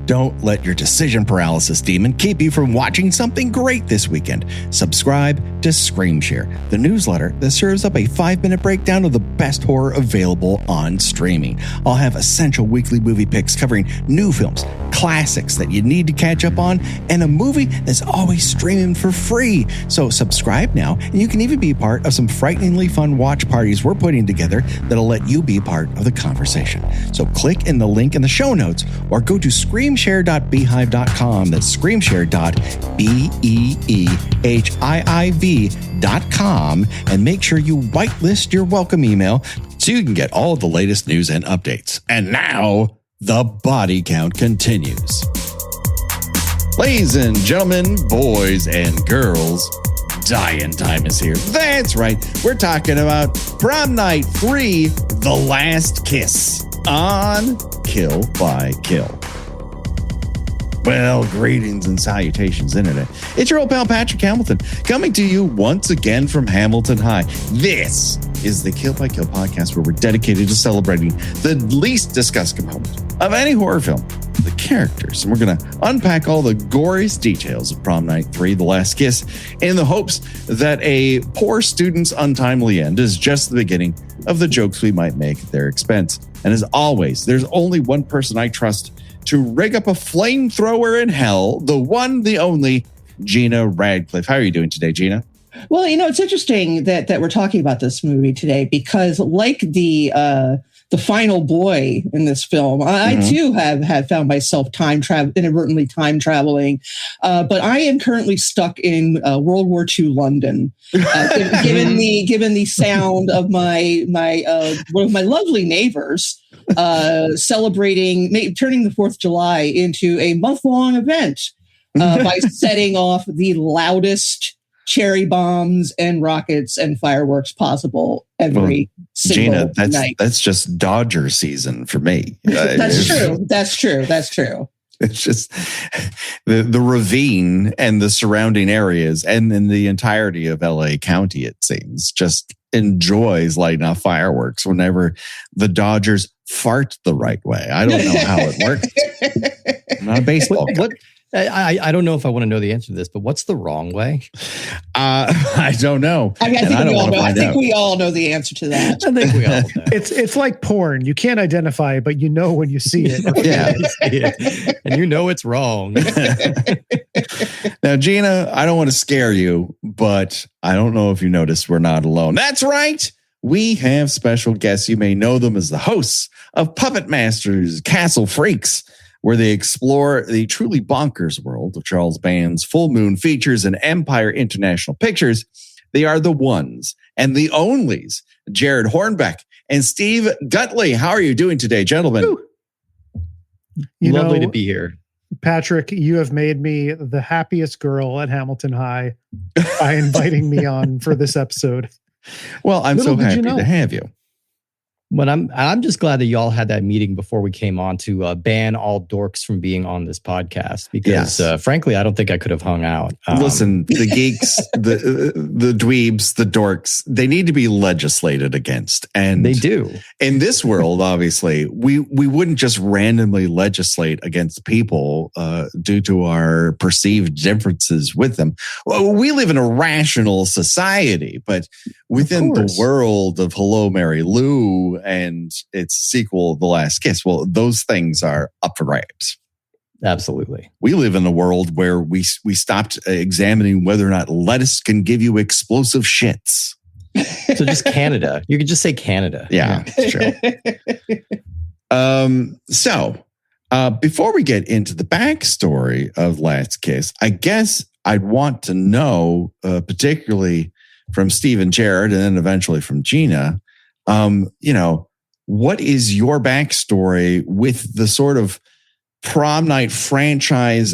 Don't let your decision paralysis demon keep you from watching something great this weekend. Subscribe to ScreamShare, the newsletter that serves up a 5-minute breakdown of the best horror available on streaming. I'll have essential weekly movie picks covering new films, classics that you need to catch up on, and a movie that's always streaming for free. So subscribe now, and you can even be part of some frighteningly fun watch parties we're putting together that'll let you be part of the conversation. So click in the link in the show notes or go to screamshare.beehive.com. That's screamshare.beehiiv.com, and make sure you whitelist your welcome email so you can get all the latest news and updates. And now the body count continues. Ladies and gentlemen, boys and girls, Dying Time is here. That's right. We're talking about Prom Night 3, The Last Kiss on Kill by Kill. Well, greetings and salutations, Internet. It's your old pal Patrick Hamilton coming to you once again from Hamilton High. This is the Kill by Kill podcast where we're dedicated to celebrating the least discussed component of any horror film, the characters. And we're going to unpack all the goriest details of Prom Night 3, The Last Kiss, in the hopes that a poor student's untimely end is just the beginning of the jokes we might make at their expense. And as always, there's only one person I trust to rig up a flamethrower in hell, the one, the only, Gina Radcliffe. How are you doing today, Gina? Well, it's interesting that we're talking about this movie today because, like the final boy in this film, I too have found myself inadvertently time traveling, but I am currently stuck in World War II London, given the sound of my one of my lovely neighbors celebrating, turning the 4th of July into a month-long event by setting off the loudest cherry bombs and rockets and fireworks possible every single night. That's just Dodger season for me. That's true. It's just the ravine and the surrounding areas, and then the entirety of LA County, it seems, just enjoys lighting off fireworks whenever the Dodgers fart the right way. I don't know how it works. I'm not a baseball guy. I don't know if I want to know the answer to this, but what's the wrong way? I don't know. I think we all know the answer to that. I think we all know. It's like porn. You can't identify it, but you know when you see it. Yeah. And you know it's wrong. Now, Gina, I don't want to scare you, but I don't know if you noticed we're not alone. That's right. We have special guests. You may know them as the hosts of Puppet Masters Castle Freaks, where they explore the truly bonkers world of Charles Band's Full Moon Features and Empire International Pictures. They are the ones and the onlys, Jared Hornbeck and Steve Gutley. How are you doing today, gentlemen? Lovely to be here. Patrick, you have made me the happiest girl at Hamilton High by inviting me on for this episode. Well, I'm so happy to have you. But I'm just glad that y'all had that meeting before we came on to ban all dorks from being on this podcast because, frankly, I don't think I could have hung out. Listen, the geeks, the dweebs, the dorks, they need to be legislated against, and they do. In this world, obviously, we wouldn't just randomly legislate against people due to our perceived differences with them. Well, we live in a rational society, but within the world of Hello, Mary Lou and its sequel, The Last Kiss, well, those things are up for grabs. Absolutely. We live in a world where we stopped examining whether or not lettuce can give you explosive shits. So just Canada. You could just say Canada. Yeah, it's true. So before we get into the backstory of Last Kiss, I guess I'd want to know, particularly from Steve and Jared, and then eventually from Gina, what is your backstory with the sort of Prom Night franchise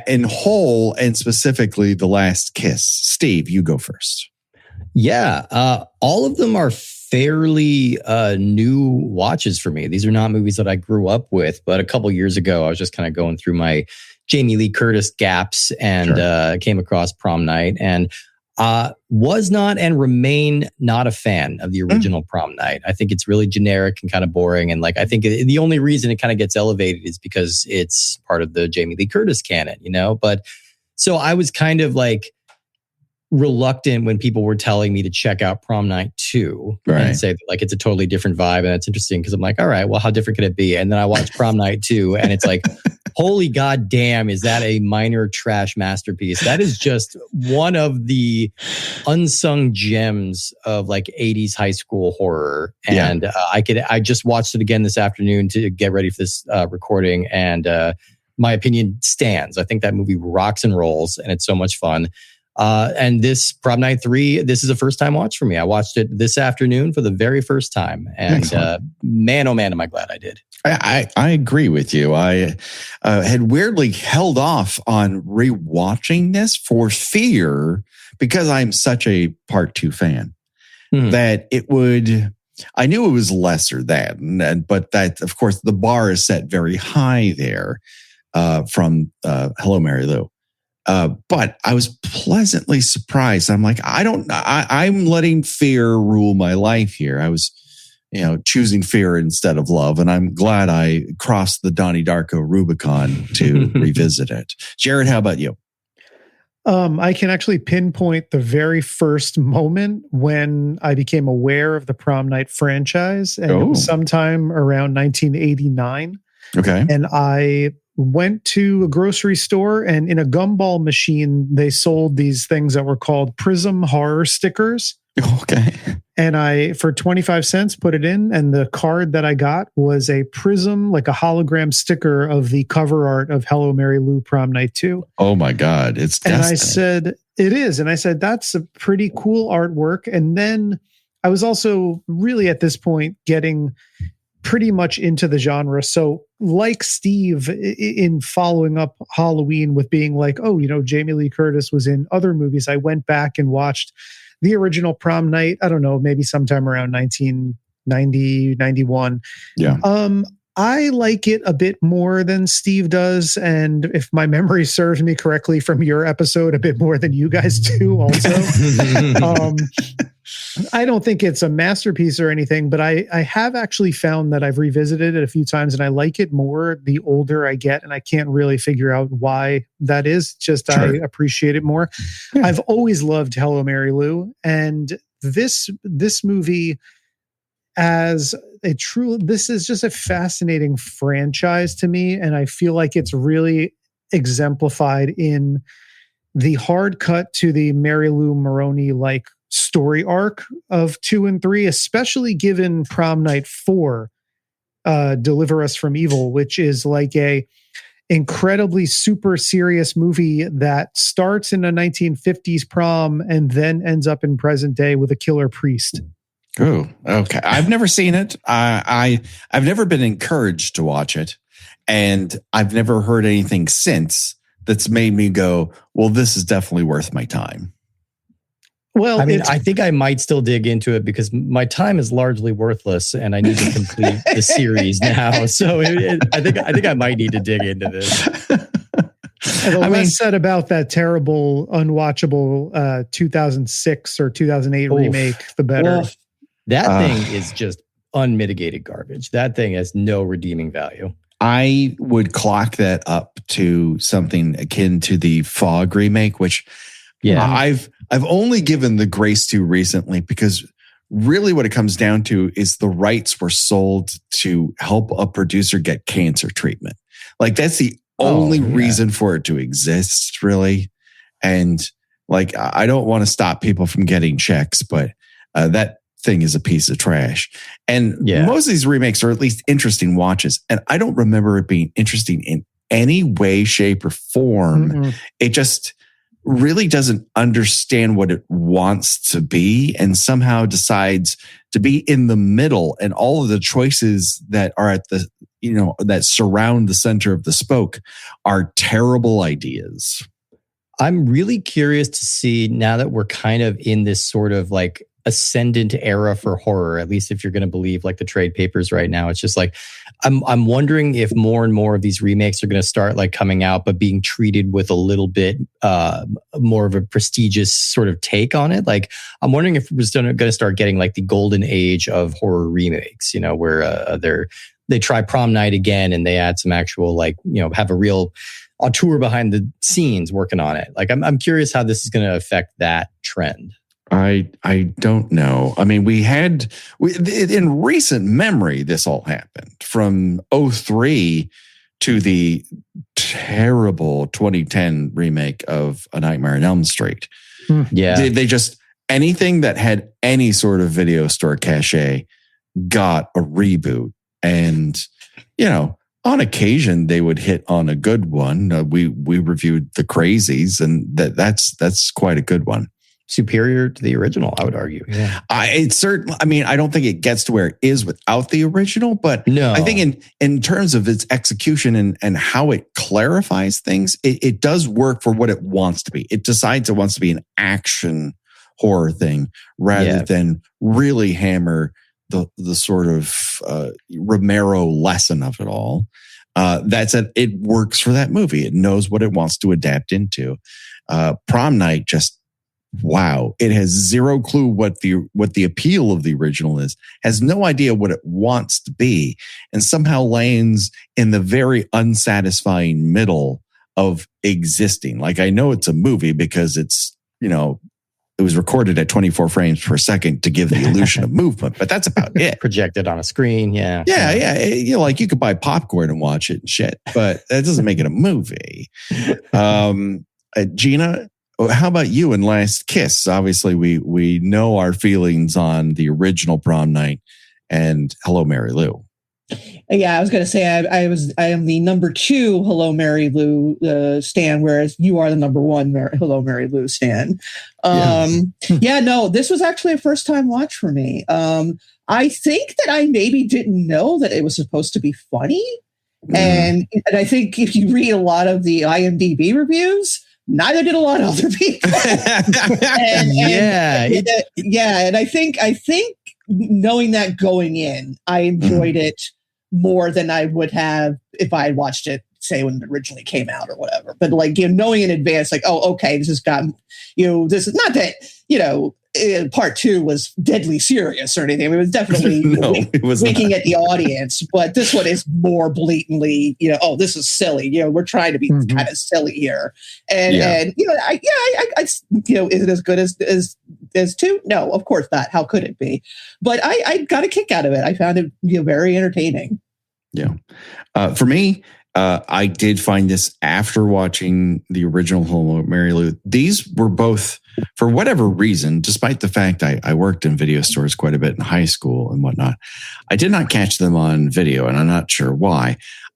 in whole, and specifically The Last Kiss? Steve, you go first. Yeah, all of them are fairly new watches for me. These are not movies that I grew up with, but a couple years ago, I was just kind of going through my Jamie Lee Curtis gaps and came across Prom Night. And Was not and remain not a fan of the original Prom Night. I think it's really generic and kind of boring. And like, I think the only reason it kind of gets elevated is because it's part of the Jamie Lee Curtis canon, you know? But so I was kind of like reluctant when people were telling me to check out Prom Night 2 and say that, like, it's a totally different vibe. And that's interesting because I'm like, all right, well, how different could it be? And then I watched Prom Night 2 and it's like, holy goddamn, is that a minor trash masterpiece? That is just one of the unsung gems of like 80s high school horror. And I just watched it again this afternoon to get ready for this recording. And my opinion stands. I think that movie rocks and rolls and it's so much fun. And this Prom Night 3, this is a first time watch for me. I watched it this afternoon for the very first time. And man, oh man, am I glad I did. I agree with you. I had weirdly held off on rewatching this for fear, because I'm such a part 2 fan, that it would, I knew it was lesser than, but that, of course, the bar is set very high there from Hello, Mary Lou. But I was pleasantly surprised. I'm like, I'm letting fear rule my life here. I was, choosing fear instead of love. And I'm glad I crossed the Donnie Darko Rubicon to revisit it. Jared, how about you? I can actually pinpoint the very first moment when I became aware of the Prom Night franchise. And it was sometime around 1989. Okay. And I went to a grocery store, and in a gumball machine, they sold these things that were called Prism horror stickers. Okay. And I, for 25 cents, put it in, and the card that I got was a Prism, like a hologram sticker of the cover art of Hello, Mary Lou Prom Night 2. Oh my God. It's destiny. And I said, it is. And I said, that's a pretty cool artwork. And then I was also really at this point getting pretty much into the genre. So like Steve, in following up Halloween with being like, Jamie Lee Curtis was in other movies, I went back and watched the original Prom Night. I don't know, maybe sometime around 1990, 91. Yeah. I like it a bit more than Steve does. And if my memory serves me correctly from your episode, a bit more than you guys do also. I don't think it's a masterpiece or anything, but I have actually found that I've revisited it a few times and I like it more the older I get, and I can't really figure out why that is. Just sure. I appreciate it more. Yeah. I've always loved Hello, Mary Lou, and this movie as this is just a fascinating franchise to me, and I feel like it's really exemplified in the hard cut to the Mary Lou Maroney story arc of 2 and 3, especially given Prom Night 4, Deliver Us from Evil, which is like a incredibly super serious movie that starts in a 1950s prom and then ends up in present day with a killer priest. Oh, okay. I've never seen it. I've never been encouraged to watch it, and I've never heard anything since that's made me go, well, this is definitely worth my time. Well, I mean, I think I might still dig into it because my time is largely worthless and I need to complete the series now. So I think I might need to dig into this. And the less said about that terrible, unwatchable 2006 or 2008 remake, the better. That thing is just unmitigated garbage. That thing has no redeeming value. I would clock that up to something akin to the Fog remake, which I've only given the grace to recently because really what it comes down to is the rights were sold to help a producer get cancer treatment. Like that's the only reason for it to exist, really. And like, I don't want to stop people from getting checks, but that thing is a piece of trash. And most of these remakes are at least interesting watches. And I don't remember it being interesting in any way, shape, or form. Mm-hmm. It just really doesn't understand what it wants to be and somehow decides to be in the middle. And all of the choices that are at the, that surround the center of the spoke are terrible ideas. I'm really curious to see now that we're kind of in this sort of like ascendant era for horror, at least if you're going to believe like the trade papers right now. It's just like I'm wondering if more and more of these remakes are going to start like coming out but being treated with a little bit more of a prestigious sort of take on it. Like I'm wondering if we're going to start getting like the golden age of horror remakes, you know, where they try Prom Night again and they add some actual like, you know, have a real auteur behind the scenes working on it. Like I'm curious how this is going to affect that trend. I don't know. I mean, in recent memory, this all happened from 2003 to the terrible 2010 remake of A Nightmare on Elm Street. Yeah. They just, anything that had any sort of video store cachet got a reboot. And, you know, on occasion they would hit on a good one. We reviewed The Crazies, and that's quite a good one. Superior to the original, I would argue. Yeah. I don't think it gets to where it is without the original, but no. I think in terms of its execution and how it clarifies things, it does work for what it wants to be. It decides it wants to be an action horror thing rather than really hammer the sort of Romero lesson of it all. That said, it works for that movie. It knows what it wants to adapt into. Prom Night just, wow, it has zero clue what the appeal of the original is, has no idea what it wants to be, and somehow lands in the very unsatisfying middle of existing. Like, I know it's a movie because it's, you know, it was recorded at 24 frames per second to give the illusion of movement, but that's about it. Projected on a screen, yeah. Yeah. You know, like you could buy popcorn and watch it and shit, but that doesn't make it a movie. Gina, how about you and Last Kiss? Obviously, we know our feelings on the original Prom Night and Hello, Mary Lou. Yeah, I was going to say I am the number 2 Hello, Mary Lou stan, whereas you are the number 1 Hello, Mary Lou stan. Yeah, no, this was actually a first time watch for me. I think that I maybe didn't know that it was supposed to be funny, and I think if you read a lot of the IMDb reviews, neither did a lot of other people. And I think knowing that going in, I enjoyed it more than I would have if I had watched it, say, when it originally came out or whatever. But like, you know, knowing in advance, like, oh, okay, this has gotten, you know, this is not that, you know, part 2 was deadly serious or anything. I mean, it was definitely winking at the audience, but this one is more blatantly, you know, oh, this is silly. You know, we're trying to be kind of silly here, and you know, I you know, is it as good as 2? No, of course not. How could it be? But I got a kick out of it. I found it, you know, very entertaining. Yeah, for me. I did find this after watching the original Hello, Mary Lou. These were both, for whatever reason, despite the fact I worked in video stores quite a bit in high school and whatnot, I did not catch them on video, and I'm not sure why.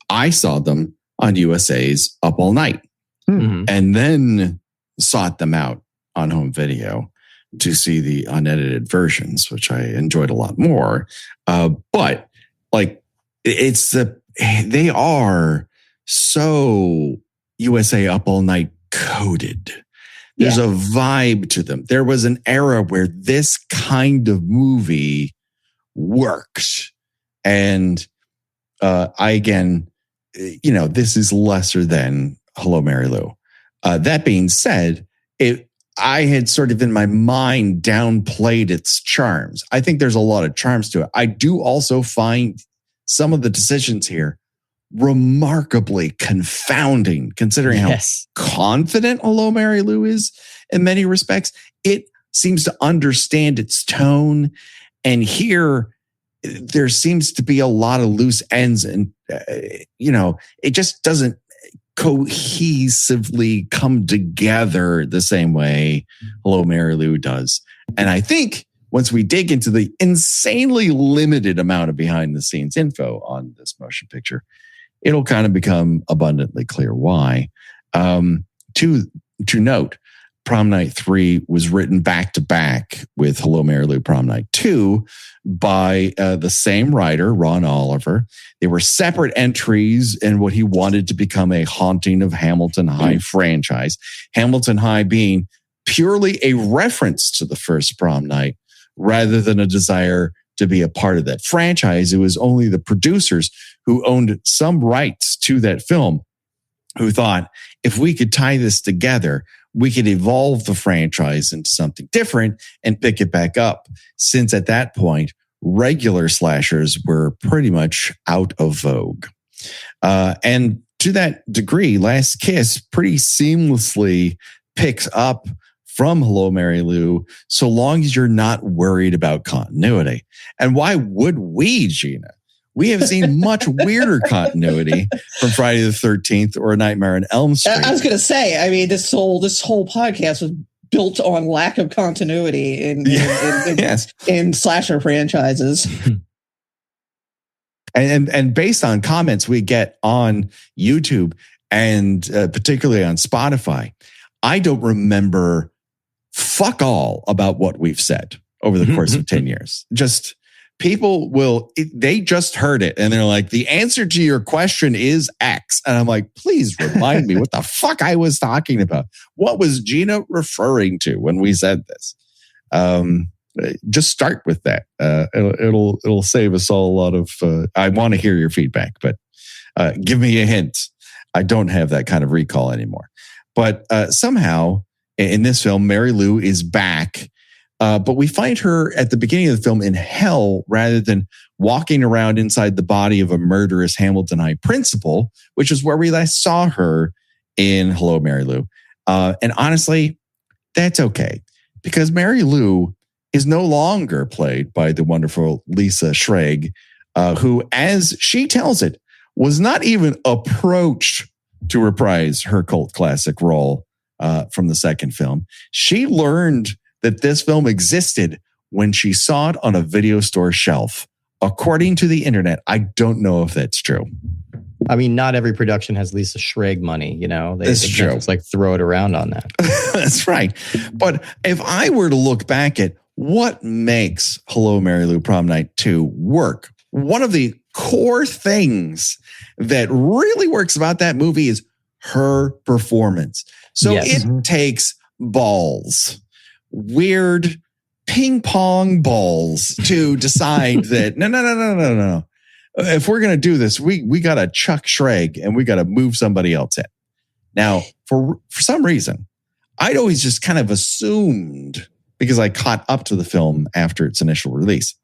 I saw them on USA's Up All Night and then sought them out on home video to see the unedited versions, which I enjoyed a lot more. But like, they are so USA Up All Night coded. There's a vibe to them. There was an era where this kind of movie worked. And again, you know, this is lesser than Hello, Mary Lou. That being said, I had sort of in my mind downplayed its charms. I think there's a lot of charms to it. I do also find some of the decisions here remarkably confounding, considering how confident Hello, Mary Lou is in many respects. It seems to understand its tone. And here, there seems to be a lot of loose ends. And, you know, it just doesn't cohesively come together the same way Hello, Mary Lou does. And I think once we dig into the insanely limited amount of behind the scenes info on this motion picture, it'll kind of become abundantly clear why. To note, Prom Night 3 was written back to back with Hello, Mary Lou Prom Night 2 by the same writer, Ron Oliver. They were separate entries in what he wanted to become a Haunting of Hamilton High franchise. Hamilton High being purely a reference to the first Prom Night, rather than a desire to be a part of that franchise. It was only the producers who owned some rights to that film who thought, if we could tie this together, we could evolve the franchise into something different and pick it back up. Since at that point, regular slashers were pretty much out of vogue. And to that degree, Last Kiss pretty seamlessly picks up from Hello, Mary Lou, so long as you're not worried about continuity. And why would we, Gina? We have seen much weirder continuity from Friday the 13th or Nightmare on Elm Street. I was going to say, I mean, this whole podcast was built on lack of continuity in slasher franchises. And based on comments we get on YouTube and particularly on Spotify, I don't remember fuck all about what we've said over the course of 10 years. Just people they just heard it and they're like, the answer to your question is X. And I'm like, please remind me what the fuck I was talking about. What was Gina referring to when we said this? Just start with that. It'll save us all a lot of, I want to hear your feedback, but give me a hint. I don't have that kind of recall anymore. But somehow in this film, Mary Lou is back. But we find her at the beginning of the film in hell rather than walking around inside the body of a murderous Hamilton High principal, which is where we last saw her in Hello, Mary Lou. And honestly, that's okay, because Mary Lou is no longer played by the wonderful Lisa Schrage, who, as she tells it, was not even approached to reprise her cult classic role from the second film. She learned that this film existed when she saw it on a video store shelf. According to the internet, I don't know if that's true. I mean, not every production has Lisa Schrage money, you know? They true. can't just like throw it around on that. That's right. But if I were to look back at what makes Hello, Mary Lou Prom Night 2 work, one of the core things that really works about that movie is her performance. So it takes balls, weird ping pong balls, to decide that no. If we're going to do this, we got to chuck Schrage and we got to move somebody else in. Now, for some reason, I'd always just kind of assumed, because I caught up to the film after its initial release,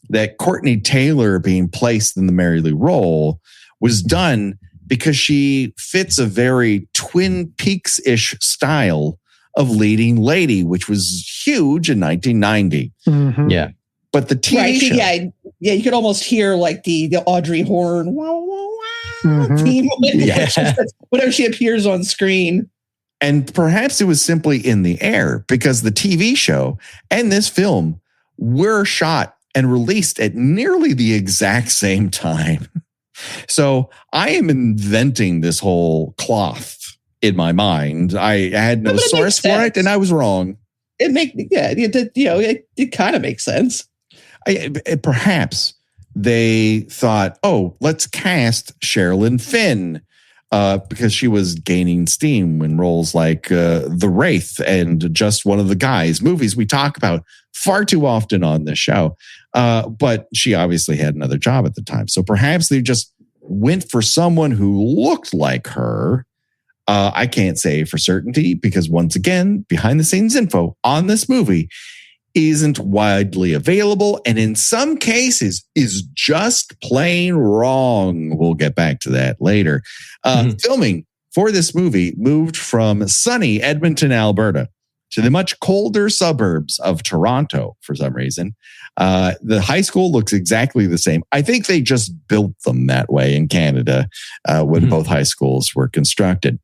that Courtney Taylor being placed in the Mary Lou role was done because she fits a very Twin Peaks-ish style of leading lady, which was huge in 1990. Mm-hmm. Yeah. But the TV show... Yeah, you could almost hear like the Audrey Horne theme whenever she appears on screen. And perhaps it was simply in the air, because the TV show and this film were shot and released at nearly the exact same time. So I am inventing this whole cloth in my mind. I had no source for it, and I was wrong. It kind of makes sense. Perhaps they thought, oh, let's cast Sherilyn Fenn, because she was gaining steam in roles like The Wraith and Just One of the Guys, movies we talk about far too often on this show. But she obviously had another job at the time. So perhaps they just went for someone who looked like her. I can't say for certainty, because once again, behind the scenes info on this movie isn't widely available, and in some cases is just plain wrong. We'll get back to that later. Filming for this movie moved from sunny Edmonton, Alberta, to the much colder suburbs of Toronto for some reason. The high school looks exactly the same. I think they just built them that way in Canada when both high schools were constructed.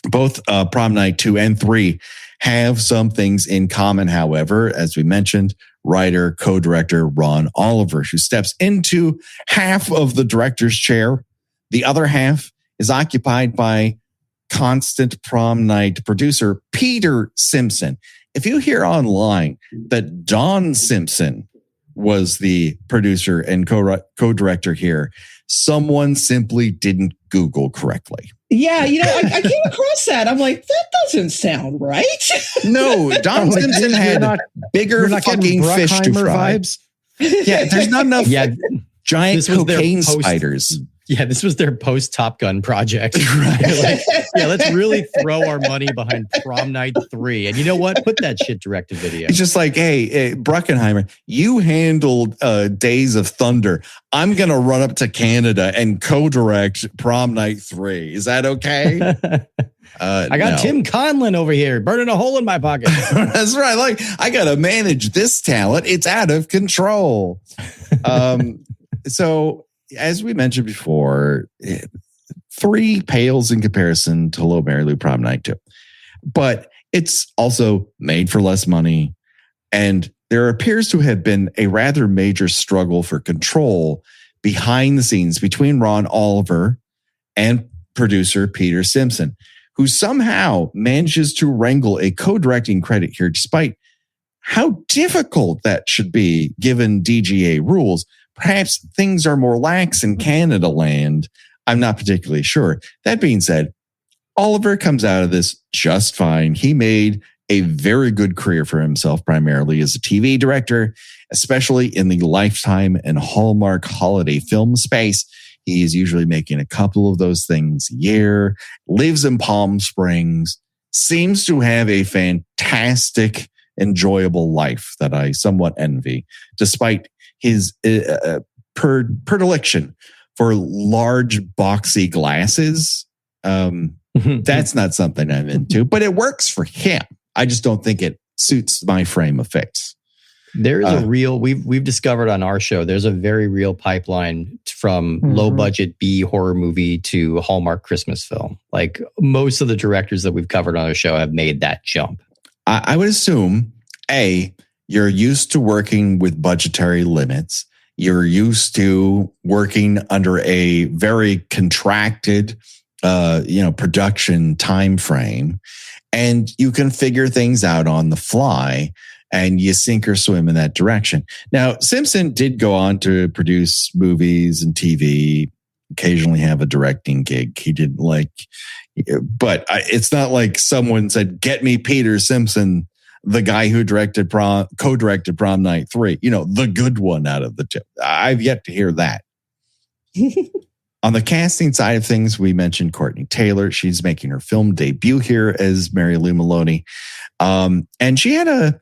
Both Prom Night 2 and 3 have some things in common, however. As we mentioned, writer, co-director Ron Oliver, who steps into half of the director's chair. The other half is occupied by constant Prom Night producer Peter Simpson. If you hear online that Don Simpson was the producer and co-director here. Someone simply didn't Google correctly. Yeah, I came across that. I'm like, that doesn't sound right. No, Don Simpson had bigger fucking fish to fry. Vibes. Yeah, there's not enough giant cocaine spiders. Yeah, this was their post Top Gun project. Right? Let's really throw our money behind Prom Night 3. And you know what? Put that shit direct to video. It's just like, hey, Bruckenheimer, you handled Days of Thunder. I'm going to run up to Canada and co-direct Prom Night 3. Is that okay? I got Tim Conlon over here burning a hole in my pocket. That's right. Like, I got to manage this talent. It's out of control. So, as we mentioned before, 3 pales in comparison to Hello, Mary Lou Prom Night 2. But it's also made for less money. And there appears to have been a rather major struggle for control behind the scenes between Ron Oliver and producer Peter Simpson, who somehow manages to wrangle a co-directing credit here, despite how difficult that should be given DGA rules. Perhaps things are more lax in Canada land. I'm not particularly sure. That being said, Oliver comes out of this just fine. He made a very good career for himself, primarily as a TV director, especially in the Lifetime and Hallmark holiday film space. He is usually making a couple of those things a year, lives in Palm Springs, seems to have a fantastic, enjoyable life that I somewhat envy, despite his predilection for large, boxy glasses. That's not something I'm into, but it works for him. I just don't think it suits my frame of face. There is a real, we've discovered on our show, there's a very real pipeline from low budget B horror movie to Hallmark Christmas film. Like most of the directors that we've covered on our show have made that jump. I would assume, you're used to working with budgetary limits. You're used to working under a very contracted, production time frame, and you can figure things out on the fly, and you sink or swim in that direction. Now, Simpson did go on to produce movies and TV, occasionally have a directing gig. He did but it's not like someone said, "Get me Peter Simpson, the guy who co-directed Prom Night 3, the good one out of the two." I've yet to hear that. On the casting side of things, we mentioned Courtney Taylor. She's making her film debut here as Mary Lou Maloney. And she had a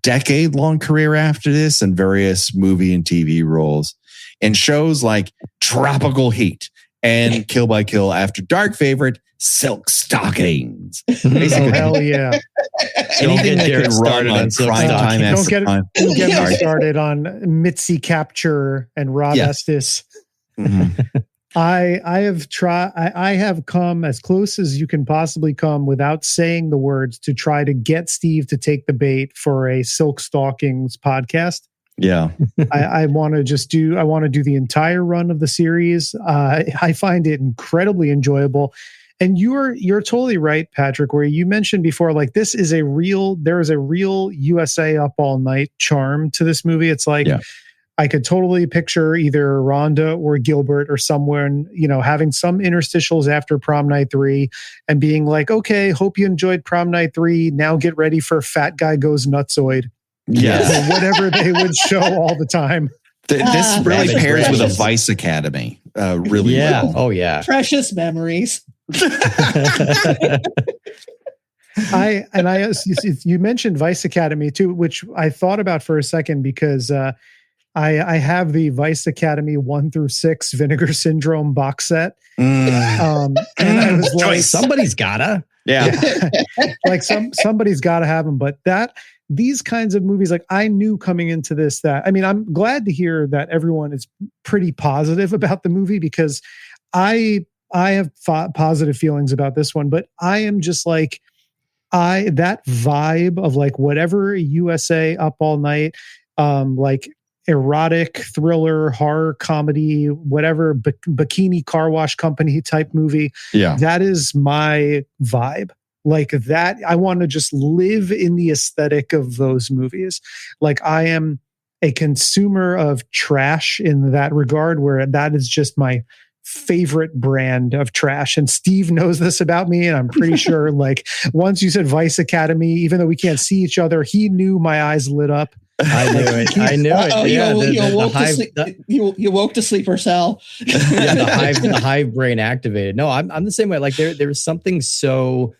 decade-long career after this in various movie and TV roles in shows like Tropical Heat and Kill by Kill After Dark favorite, Silk Stockings. Basically, hell yeah. Anything that could run on prime time. Don't get me started on Mitzi Capture and Rob Estes. Mm-hmm. I have come as close as you can possibly come without saying the words to try to get Steve to take the bait for a Silk Stockings podcast. Yeah. I want to do the entire run of the series. I find it incredibly enjoyable. And you're totally right, Patrick, where you mentioned before, like there is a real USA Up All Night charm to this movie. It's like, I could totally picture either Rhonda or Gilbert or someone, having some interstitials after Prom Night 3 and being like, okay, hope you enjoyed Prom Night 3. Now get ready for Fat Guy Goes Nutsoid. Yes. Or whatever they would show all the time. This really pairs with a Vice Academy really well. Oh, yeah. Precious memories. You mentioned Vice Academy too, which I thought about for a second because I have the Vice Academy 1 through 6 Vinegar Syndrome box set. And I was like, somebody's gotta. Yeah. Like somebody's gotta have them. But these kinds of movies, like I knew coming into this I'm glad to hear that everyone is pretty positive about the movie because I have positive feelings about this one, but I am just like, that vibe of like whatever USA Up All Night, like erotic thriller, horror comedy, whatever bikini car wash company type movie. Yeah. That is my vibe. Like that, I want to just live in the aesthetic of those movies. Like I am a consumer of trash in that regard, where that is just my favorite brand of trash. And Steve knows this about me, and I'm pretty sure like once you said Vice Academy, even though we can't see each other, he knew my eyes lit up. I knew it. I knew it. Yeah, you woke to sleeper cell. Yeah, the hive brain activated. No, I'm the same way. Like there's something so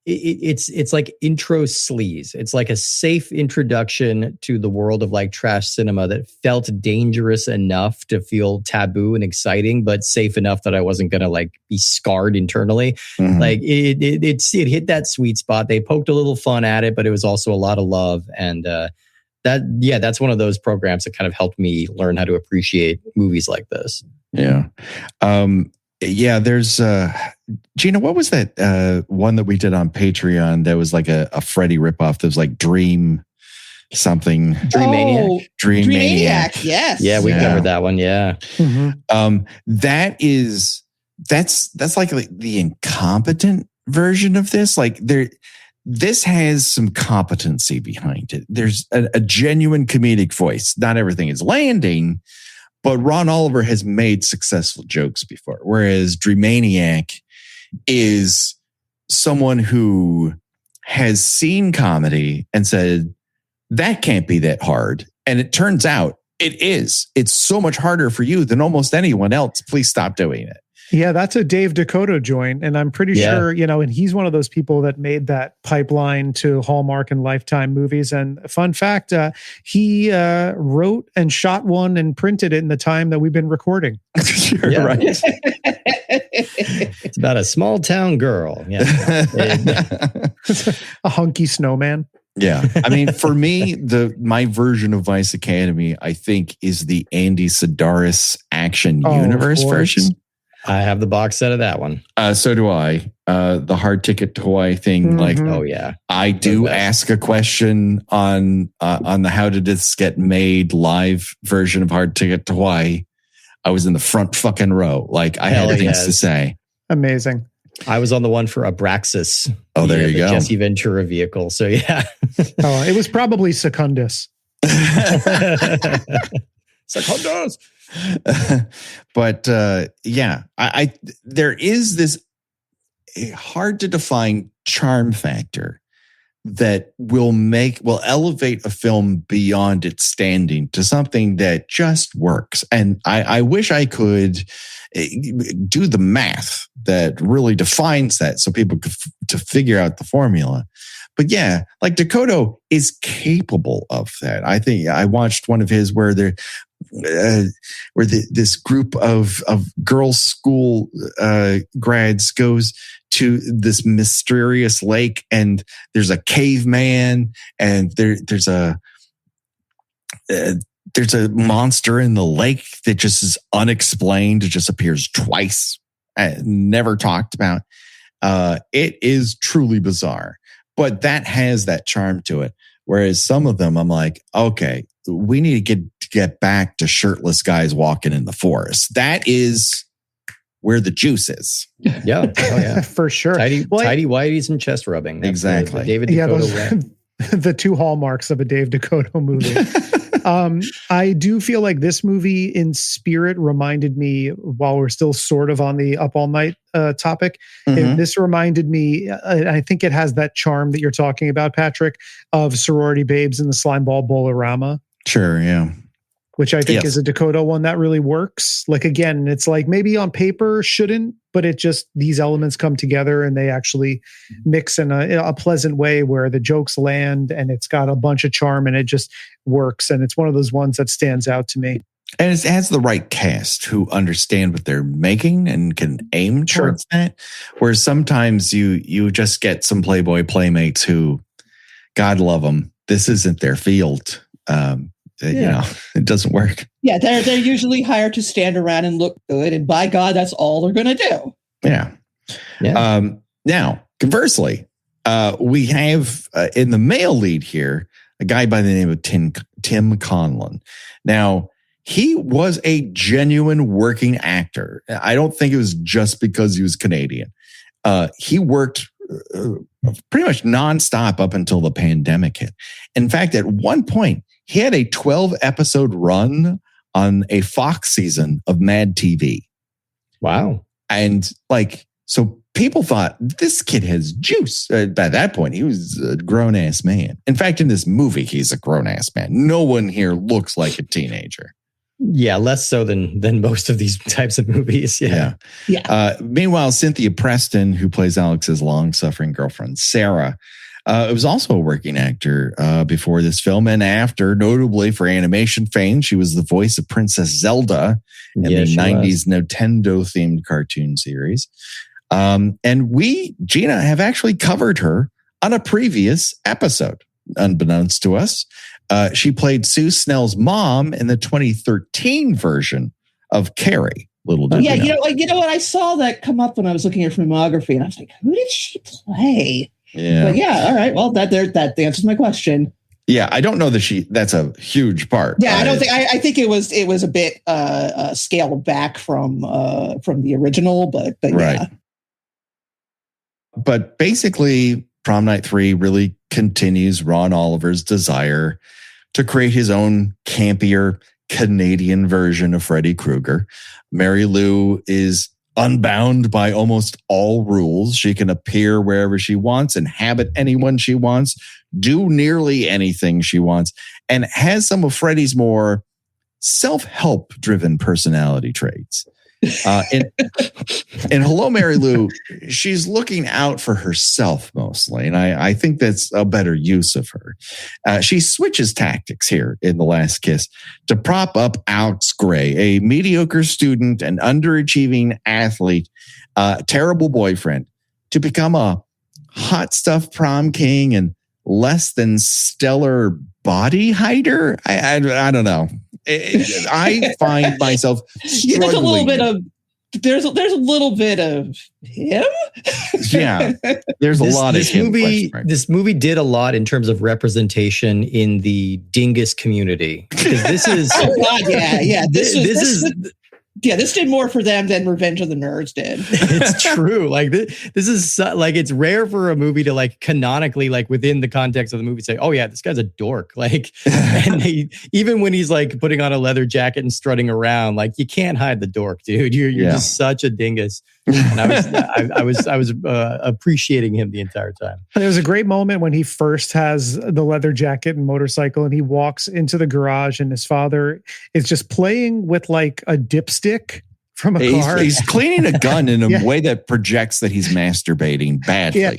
it's like intro sleaze. It's like a safe introduction to the world of like trash cinema that felt dangerous enough to feel taboo and exciting, but safe enough that I wasn't gonna like be scarred internally. Mm-hmm. Like it hit that sweet spot. They poked a little fun at it, but it was also a lot of love. And that's one of those programs that kind of helped me learn how to appreciate movies like this. Yeah. There's Gina, what was that one that we did on Patreon that was like a Freddy ripoff that was like Dream something? Dream Maniac. Yes. Yeah, we covered that one. Yeah. Mm-hmm. That's like the incompetent version of this. Like this has some competency behind it. There's a genuine comedic voice. Not everything is landing, but Ron Oliver has made successful jokes before, whereas Dreamaniac is someone who has seen comedy and said, that can't be that hard. And it turns out it is. It's so much harder for you than almost anyone else. Please stop doing it. Yeah, that's a Dave Dakota joint. And I'm pretty sure, and he's one of those people that made that pipeline to Hallmark and Lifetime movies. And fun fact, he wrote and shot one and printed it in the time that we've been recording. Sure, yeah. Right. It's about a small town girl. Yeah. A hunky snowman. Yeah. I mean, for me, my version of Vice Academy, I think, is the Andy Sedaris Action Universe version. I have the box set of that one. So do I. The hard ticket to Hawaii thing. Mm-hmm. Like, oh yeah, I do ask a question on the How Did This Get Made live version of Hard Ticket to Hawaii. I was in the front fucking row. Like I had things to say. Amazing. I was on the one for Abraxas. Oh, there you go. Jesse Ventura vehicle. So yeah. It was probably Secundus. Secundus. But I there is this hard to define charm factor that will elevate a film beyond its standing to something that just works. And I wish I could do the math that really defines that so people could to figure out the formula. But yeah, like Dakota is capable of that. I think I watched one of his where this group of girls' school grads goes to this mysterious lake, and there's a caveman, and there's a monster in the lake that just is unexplained. It just appears twice, never talked about. It is truly bizarre, but that has that charm to it. Whereas some of them, I'm like, okay, we need to get back to shirtless guys walking in the forest. That is where the juice is. Yeah. Oh, yeah. For sure. Tidy whities and chest rubbing. That's exactly. The David Dakota the two hallmarks of a Dave Dakota movie. I do feel like this movie in spirit reminded me, while we're still sort of on the Up All Night topic, this reminded me, I think it has that charm that you're talking about, Patrick, of Sorority Babes in the Slimeball Bowl-orama. Sure, yeah. Which I think is a Dakota one that really works. Like, again, it's like maybe on paper shouldn't, but it just, these elements come together and they actually mix in a pleasant way where the jokes land and it's got a bunch of charm and it just works. And it's one of those ones that stands out to me. And it has the right cast who understand what they're making and can aim towards that. Whereas sometimes you just get some Playboy playmates who, God love them, this isn't their field. You know, it doesn't work. Yeah, they're usually hired to stand around and look good, and by God, that's all they're going to do. Yeah. Now, conversely, we have in the male lead here a guy by the name of Tim Conlon. Now, he was a genuine working actor. I don't think it was just because he was Canadian. He worked pretty much nonstop up until the pandemic hit. In fact, at one point, he had a 12-episode run on a Fox season of Mad TV. Wow. And so people thought this kid has juice. By that point, he was a grown-ass man. In fact, in this movie, he's a grown-ass man. No one here looks like a teenager. Yeah, less so than most of these types of movies. Yeah. Meanwhile, Cynthia Preston, who plays Alex's long-suffering girlfriend, Sarah, was also a working actor before this film and after, notably for animation fame. She was the voice of Princess Zelda in the 90s Nintendo-themed cartoon series. And we, Gina, have actually covered her on a previous episode, unbeknownst to us. She played Sue Snell's mom in the 2013 version of Carrie. Little did yeah, you know what? I saw that come up when I was looking at her filmography, and I was like, "Who did she play?" Yeah, but yeah, all right. Well, that answers my question. Yeah, I don't know that that's a huge part. Yeah, I don't think. I think it was a bit scaled back from the original, but right. Yeah. But basically, Prom Night 3 really continues Ron Oliver's desire to create his own campier Canadian version of Freddy Krueger. Mary Lou is unbound by almost all rules. She can appear wherever she wants, inhabit anyone she wants, do nearly anything she wants, and has some of Freddy's more self-help driven personality traits. In Hello, Mary Lou, she's looking out for herself mostly, and I think that's a better use of her. She switches tactics here in The Last Kiss to prop up Alex Gray, a mediocre student and underachieving athlete, terrible boyfriend, to become a hot stuff prom king and less than stellar body hider. I don't know. I find myself struggling. There's a little bit of him. Yeah, there's a lot of him. This movie did a lot in terms of representation in the dingus community. Because this is oh god, yeah. This did more for them than Revenge of the Nerds did. It's true. Like this is like, it's rare for a movie to like canonically, like within the context of the movie, say, "Oh yeah, this guy's a dork." Like, and even when he's like putting on a leather jacket and strutting around, like you can't hide the dork, dude. You're just such a dingus. And I was appreciating him the entire time. There was a great moment when he first has the leather jacket and motorcycle, and he walks into the garage, and his father is just playing with like a dipstick from a car. He's cleaning a gun in a way that projects that he's masturbating badly. Yeah.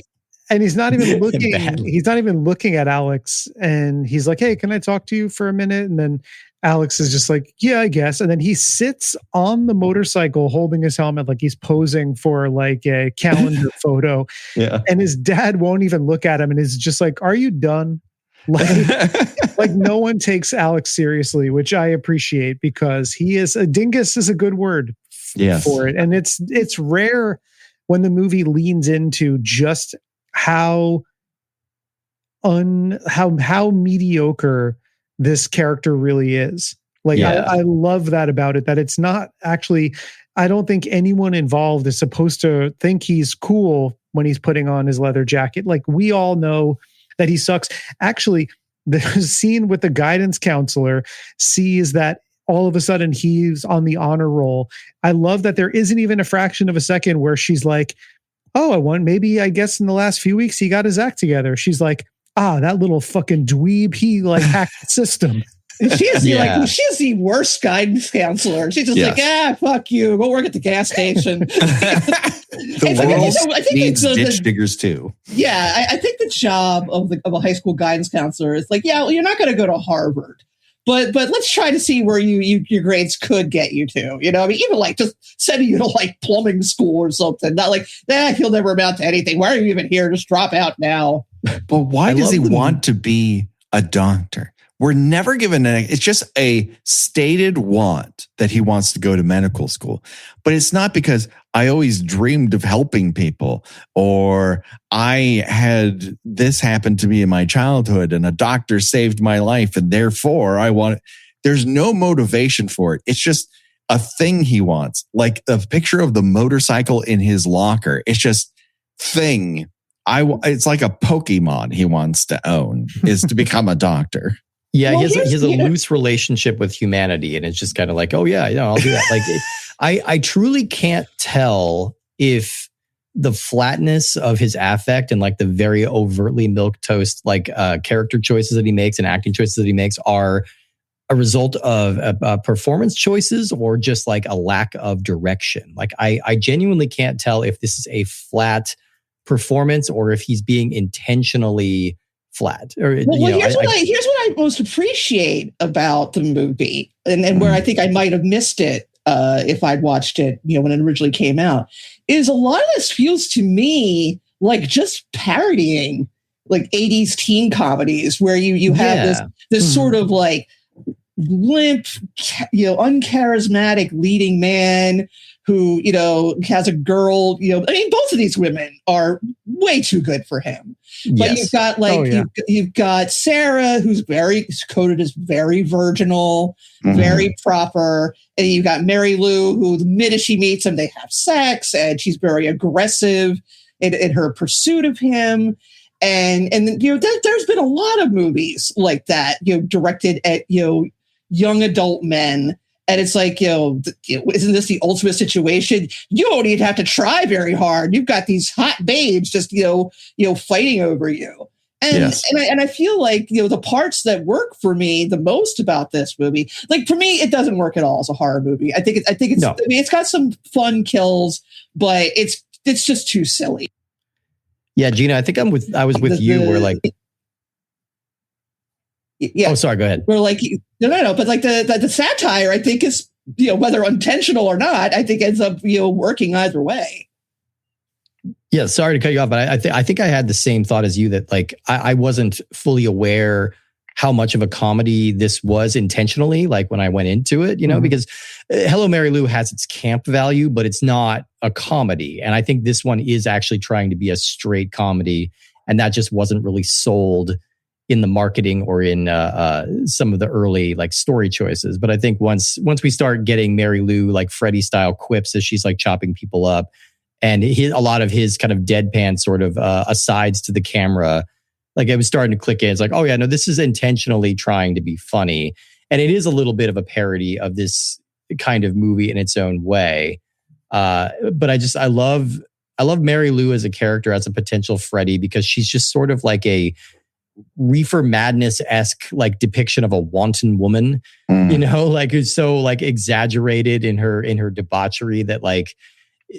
And he's not even looking. He's not even looking at Alex, and he's like, "Hey, can I talk to you for a minute?" And then Alex is just like, "Yeah, I guess." And then he sits on the motorcycle holding his helmet like he's posing for like a calendar photo. Yeah. And his dad won't even look at him and is just like, "Are you done?" Like no one takes Alex seriously, which I appreciate because he is a dingus is a good word for it. And it's rare when the movie leans into just how mediocre this character really is. Like, I love that about it, that it's not actually, I don't think anyone involved is supposed to think he's cool when he's putting on his leather jacket. Like, we all know that he sucks. Actually, the scene with the guidance counselor sees that all of a sudden he's on the honor roll. I love that there isn't even a fraction of a second where she's like, "Oh, I guess in the last few weeks he got his act together." She's like, "That little fucking dweeb, he like hacked the system." She is the worst guidance counselor. She's just like, fuck you. Go work at the gas station. The world needs ditch diggers too. Yeah, I think the job of a high school guidance counselor is like, well, you're not going to go to Harvard, but let's try to see where your grades could get you to. You know, I mean, even like just sending you to like plumbing school or something. Not like he'll never amount to anything. Why are you even here? Just drop out now. But why does he want to be a doctor? We're never given it's just a stated want that he wants to go to medical school. But it's not because I always dreamed of helping people, or I had this happen to me in my childhood and a doctor saved my life and therefore I want it. There's no motivation for it. It's just a thing he wants. Like the picture of the motorcycle in his locker. It's just thing It's like a Pokemon he wants to own is to become a doctor. Yeah, well, he has a loose relationship with humanity, and it's just kind of like, oh yeah, I'll do that. Like, I truly can't tell if the flatness of his affect and like the very overtly milquetoast like character choices that he makes and acting choices that he makes are a result of performance choices or just like a lack of direction. Like, I genuinely can't tell if this is a flat performance or if he's being intentionally flat. Or here's what I most appreciate about the movie, and where I think I might have missed it if I'd watched it, when it originally came out, is a lot of this feels to me like just parodying like 80s teen comedies where you have this sort of like limp, uncharismatic leading man who, has a girl, both of these women are way too good for him. But you've got you've got Sarah, who's coded as very virginal, very proper. And you've got Mary Lou, who the minute she meets him, they have sex, and she's very aggressive in her pursuit of him. And there's been a lot of movies like that, directed at, young adult men. And it's like, isn't this the ultimate situation? You don't even have to try very hard. You've got these hot babes just, fighting over you. And and I feel like, the parts that work for me the most about this movie, like for me, it doesn't work at all as a horror movie. I think it's got some fun kills, but it's just too silly. Yeah, Gina, I think I was with you where like. Yeah. Oh, sorry. Go ahead. We're like, no. But like the satire, I think is, whether intentional or not, I think ends up, working either way. Yeah. Sorry to cut you off, but I think I had the same thought as you that like, I wasn't fully aware how much of a comedy this was intentionally, like when I went into it, because Hello, Mary Lou has its camp value, but it's not a comedy. And I think this one is actually trying to be a straight comedy. And that just wasn't really sold in the marketing or in some of the early like story choices. But I think once we start getting Mary Lou like Freddy style quips as she's like chopping people up, and a lot of his kind of deadpan sort of asides to the camera, like it was starting to click in. It's like, oh yeah, no, this is intentionally trying to be funny. And it is a little bit of a parody of this kind of movie in its own way. But I love Mary Lou as a character, as a potential Freddy, because she's just sort of like a Reefer Madness-esque like depiction of a wanton woman, like who's so like exaggerated in her debauchery that like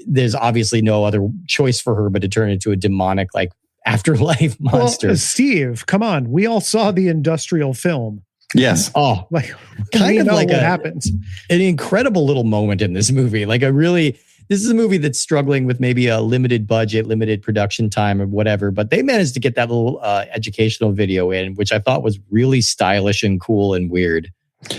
there's obviously no other choice for her but to turn into a demonic like afterlife monster. Well, Steve, come on. We all saw the industrial film. Yes. Oh, like kind of like what happens. An incredible little moment in this movie. Like this is a movie that's struggling with maybe a limited budget, limited production time or whatever, but they managed to get that little educational video in, which I thought was really stylish and cool and weird.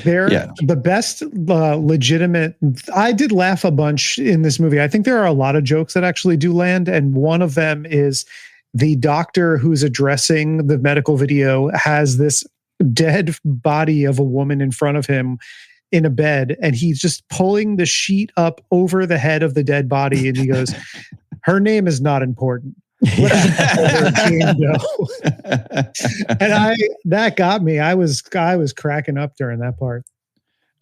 They're the best legitimate. I did laugh a bunch in this movie. I think there are a lot of jokes that actually do land. And one of them is the doctor who's addressing the medical video has this dead body of a woman in front of him in a bed, and he's just pulling the sheet up over the head of the dead body, and he goes, her name is not important. And that got me. I was cracking up during that part.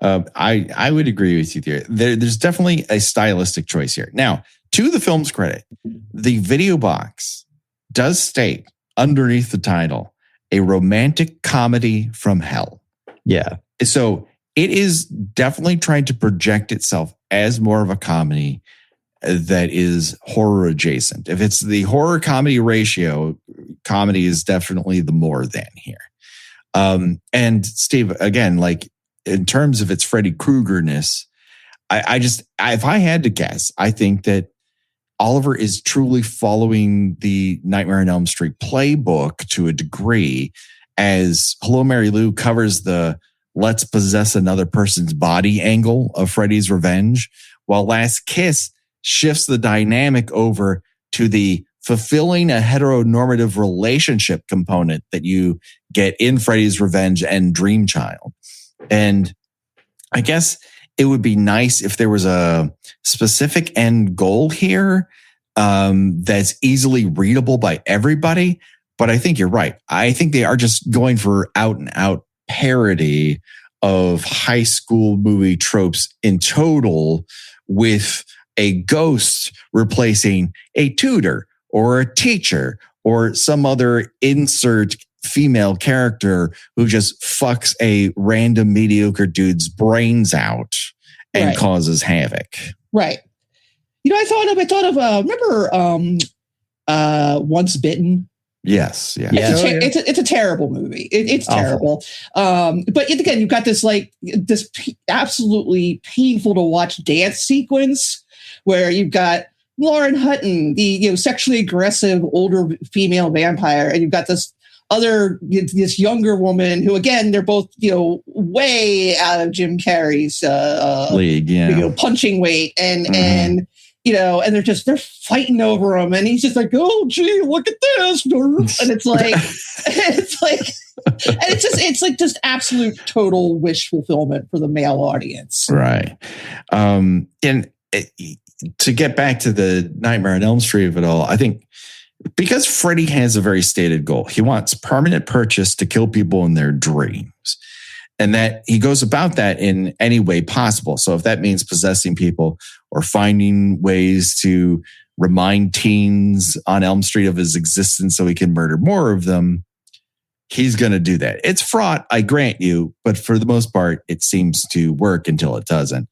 I would agree with you there. There's definitely a stylistic choice here. Now, to the film's credit, the video box does state underneath the title, a romantic comedy from hell. Yeah. So it is definitely trying to project itself as more of a comedy that is horror adjacent. If it's the horror comedy ratio, comedy is definitely the more than here. And Steve, again, like in terms of its Freddy Krueger-ness, if I had to guess, I think that Oliver is truly following the Nightmare on Elm Street playbook to a degree, as Hello, Mary Lou covers the let's possess another person's body angle of Freddy's Revenge, while Last Kiss shifts the dynamic over to the fulfilling a heteronormative relationship component that you get in Freddy's Revenge and Dream Child. And I guess it would be nice if there was a specific end goal here. that's easily readable by everybody. But I think you're right. I think they are just going for out and out parody of high school movie tropes in total, with a ghost replacing a tutor or a teacher or some other insert female character who just fucks a random mediocre dude's brains out and causes havoc. Right. You know, I thought of remember Once Bitten? Yes. Yeah. It's a terrible movie. It's terrible. But again, you've got this absolutely painful to watch dance sequence where you've got Lauren Hutton, the sexually aggressive older female vampire, and you've got this younger woman who, again, they're both way out of Jim Carrey's league, punching weight, and they're fighting over him, and he's just like, oh gee, look at this, and it's just absolute total wish fulfillment for the male audience, right? To get back to the Nightmare on Elm Street of it all, I think because Freddy has a very stated goal, he wants permanent purchase to kill people in their dreams. And that he goes about that in any way possible. So if that means possessing people or finding ways to remind teens on Elm Street of his existence so he can murder more of them, he's going to do that. It's fraught, I grant you, but for the most part, it seems to work until it doesn't.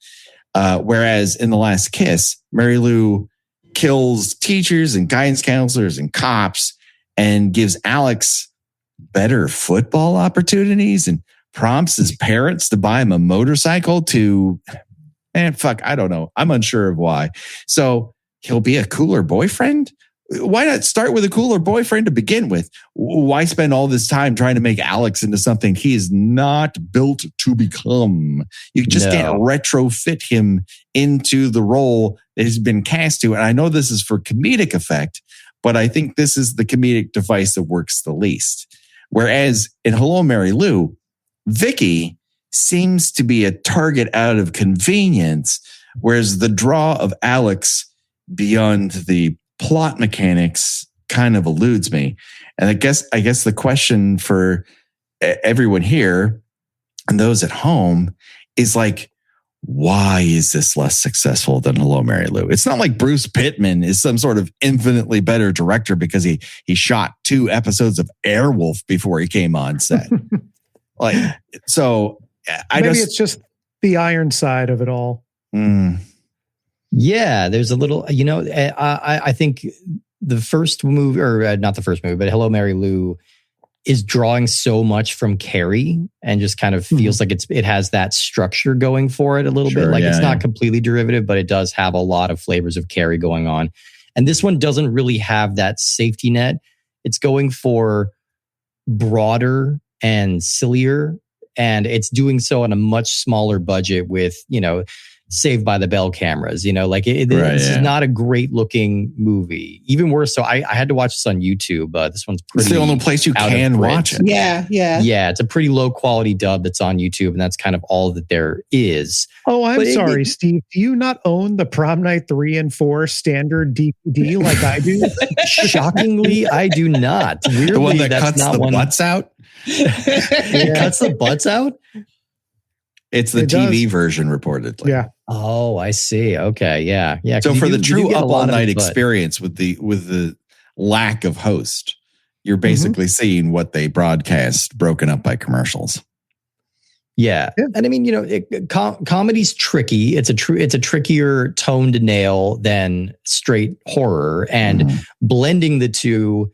Whereas in The Last Kiss, Mary Lou kills teachers and guidance counselors and cops and gives Alex better football opportunities and prompts his parents to buy him a motorcycle I don't know. I'm unsure of why. So he'll be a cooler boyfriend? Why not start with a cooler boyfriend to begin with? Why spend all this time trying to make Alex into something he is not built to become? You just can't retrofit him into the role that he's been cast to. And I know this is for comedic effect, but I think this is the comedic device that works the least. Whereas in Hello, Mary Lou, Vicky seems to be a target out of convenience, whereas the draw of Alex beyond the plot mechanics kind of eludes me. And I guess the question for everyone here and those at home is like, why is this less successful than Hello, Mary Lou? It's not like Bruce Pittman is some sort of infinitely better director because he shot 2 episodes of Airwolf before he came on set. It's just the iron side of it all. Yeah, there's a little, I think the first movie, or not the first movie, but Hello, Mary Lou is drawing so much from Carrie and just kind of feels like it has that structure going for it a little bit. Like it's not completely derivative, but it does have a lot of flavors of Carrie going on. And this one doesn't really have that safety net. It's going for broader and sillier, and it's doing so on a much smaller budget with, Saved by the Bell cameras, this is not a great looking movie. Even worse, so I had to watch this on YouTube. This one's pretty. It's the only place you can watch it. Yeah. It's a pretty low quality dub that's on YouTube, and that's kind of all that there is. Oh, I'm sorry, Steve. Do you not own the Prom Night 3 and 4 standard DVD like I do? Shockingly, I do not. Weirdly, the one that cuts the butts out. Cuts the butts out. It's the TV version, reportedly. Yeah. Oh, I see. Okay. Yeah. So for the true up all night experience with the lack of host, you're basically seeing what they broadcast broken up by commercials. Yeah. And I mean, comedy's tricky. It's a trickier tone to nail than straight horror, and blending the two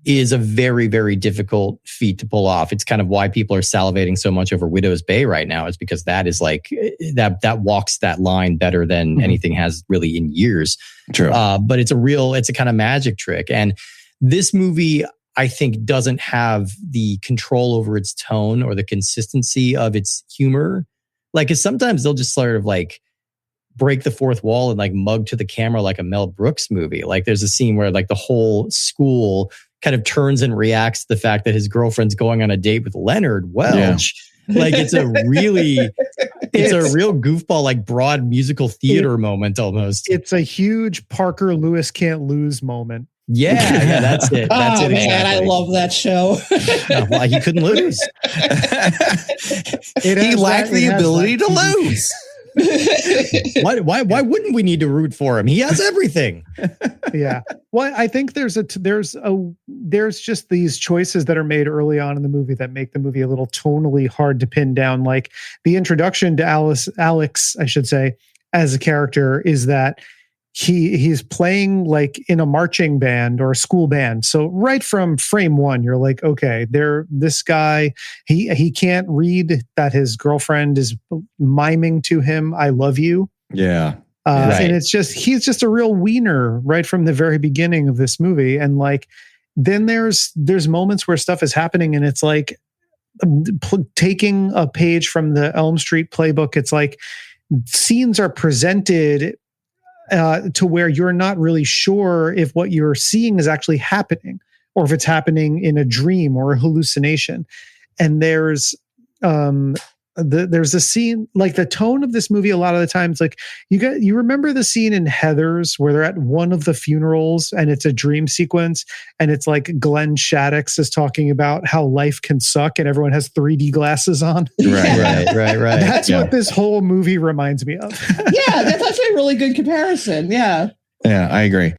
is a very, very difficult feat to pull off. It's kind of why people are salivating so much over Widow's Bay right now, is because that is like that walks that line better than anything has really in years. True. But it's a kind of magic trick. And this movie, I think, doesn't have the control over its tone or the consistency of its humor. Like, 'cause sometimes they'll just sort of like break the fourth wall and like mug to the camera like a Mel Brooks movie. Like there's a scene where like the whole school kind of turns and reacts to the fact that his girlfriend's going on a date with Leonard Welch. Yeah. Like it's It's a real goofball, like broad musical theater moment almost. It's a huge Parker Lewis can't lose moment. Yeah, that's it. That's it. Man, Exactly. I love that show. Well, he couldn't lose. He lacked the ability to lose. Why wouldn't we need to root for him? He has everything. Yeah. Well, I think there's just these choices that are made early on in the movie that make the movie a little tonally hard to pin down. Like the introduction to Alex, I should say, as a character is that he's playing like in a marching band or a school band. So right from frame one, you're like, okay, this guy, he can't read that his girlfriend is miming to him, "I love you." Yeah. Right. And he's just a real wiener right from the very beginning of this movie. And like, then there's moments where stuff is happening and it's like taking a page from the Elm Street playbook. It's like scenes are presented to where you're not really sure if what you're seeing is actually happening or if it's happening in a dream or a hallucination. And there's a scene, like the tone of this movie a lot of the times, like you remember the scene in Heathers where they're at one of the funerals and it's a dream sequence and it's like Glenn Shaddix is talking about how life can suck and everyone has 3D glasses on. Right. That's what this whole movie reminds me of. Yeah, that's actually a really good comparison. Yeah. Yeah, I agree.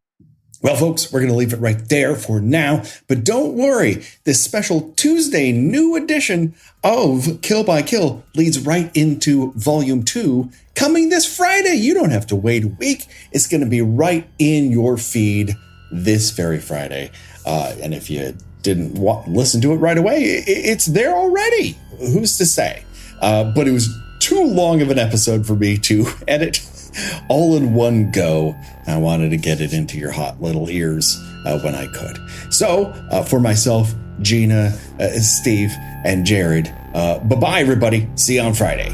Well, folks, we're going to leave it right there for now. But don't worry, this special Tuesday new edition of Kill by Kill leads right into Volume 2 coming this Friday. You don't have to wait a week. It's going to be right in your feed this very Friday. And if you didn't listen to it right away, it's there already. Who's to say? But it was too long of an episode for me to edit all in one go. I wanted to get it into your hot little ears when I could. So for myself, Gina, Steve, and Jared, bye-bye, everybody. See you on Friday.